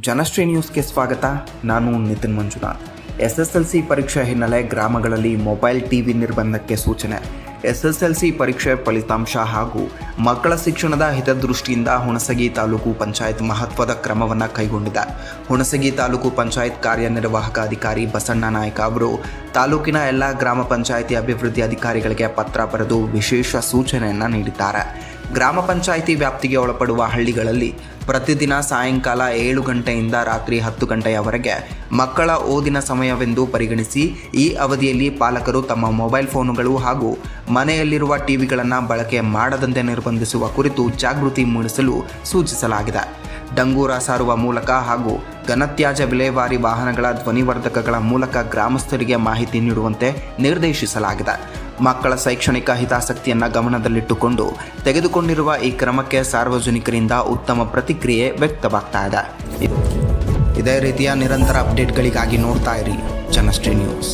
ಜನಶ್ರೀ ನ್ಯೂಸ್ಗೆ ಸ್ವಾಗತ. ನಾನು ನಿತಿನ್ ಮಂಜುನಾಥ್. SSLC ಪರೀಕ್ಷೆ ಹಿನ್ನೆಲೆ ಗ್ರಾಮಗಳಲ್ಲಿ ಮೊಬೈಲ್ ಟಿವಿ ನಿರ್ಬಂಧಕ್ಕೆ ಸೂಚನೆ. SSLC ಪರೀಕ್ಷೆ ಫಲಿತಾಂಶ ಹಾಗೂ ಮಕ್ಕಳ ಶಿಕ್ಷಣದ ಹಿತದೃಷ್ಟಿಯಿಂದ ಹುಣಸಗಿ ತಾಲೂಕು ಪಂಚಾಯತ್ ಮಹತ್ವದ ಕ್ರಮವನ್ನು ಕೈಗೊಂಡಿದೆ. ಹುಣಸಗಿ ತಾಲೂಕು ಪಂಚಾಯತ್ ಕಾರ್ಯನಿರ್ವಾಹಕ ಅಧಿಕಾರಿ ಬಸಣ್ಣ ನಾಯ್ಕ ಅವರು ತಾಲೂಕಿನ ಎಲ್ಲ ಗ್ರಾಮ ಪಂಚಾಯಿತಿ ಅಭಿವೃದ್ಧಿ ಅಧಿಕಾರಿಗಳಿಗೆ ಪತ್ರ ಬರೆದು ವಿಶೇಷ ಸೂಚನೆಯನ್ನು ನೀಡಿದ್ದಾರೆ. ಗ್ರಾಮ ಪಂಚಾಯಿತಿ ವ್ಯಾಪ್ತಿಗೆ ಒಳಪಡುವ ಹಳ್ಳಿಗಳಲ್ಲಿ ಪ್ರತಿದಿನ ಸಾಯಂಕಾಲ 7 ಗಂಟೆಯಿಂದ ರಾತ್ರಿ 10 ಗಂಟೆಯವರೆಗೆ ಮಕ್ಕಳ ಓದಿನ ಸಮಯವೆಂದು ಪರಿಗಣಿಸಿ ಈ ಅವಧಿಯಲ್ಲಿ ಪಾಲಕರು ತಮ್ಮ ಮೊಬೈಲ್ ಫೋನುಗಳು ಹಾಗೂ ಮನೆಯಲ್ಲಿರುವ ಟಿವಿಗಳನ್ನು ಬಳಕೆ ಮಾಡದಂತೆ ನಿರ್ಬಂಧಿಸುವ ಕುರಿತು ಜಾಗೃತಿ ಮೂಡಿಸಲು ಸೂಚಿಸಲಾಗಿದೆ. ಡಂಗೂರ ಸಾರುವ ಮೂಲಕ ಹಾಗೂ ಘನತ್ಯಾಜ್ಯ ವಿಲೇವಾರಿ ವಾಹನಗಳ ಧ್ವನಿವರ್ಧಕಗಳ ಮೂಲಕ ಗ್ರಾಮಸ್ಥರಿಗೆ ಮಾಹಿತಿ ನೀಡುವಂತೆ ನಿರ್ದೇಶಿಸಲಾಗಿದೆ. ಮಕ್ಕಳ ಶೈಕ್ಷಣಿಕ ಹಿತಾಸಕ್ತಿಯನ್ನು ಗಮನದಲ್ಲಿಟ್ಟುಕೊಂಡು ತೆಗೆದುಕೊಂಡಿರುವ ಈ ಕ್ರಮಕ್ಕೆ ಸಾರ್ವಜನಿಕರಿಂದ ಉತ್ತಮ ಪ್ರತಿಕ್ರಿಯೆ ವ್ಯಕ್ತವಾಗ್ತಾ ಇದೆ. ಇದೇ ರೀತಿಯ ನಿರಂತರ ಅಪ್ಡೇಟ್ಗಳಿಗಾಗಿ ನೋಡ್ತಾ ಇರಿ ಜನಶ್ರೀ ನ್ಯೂಸ್.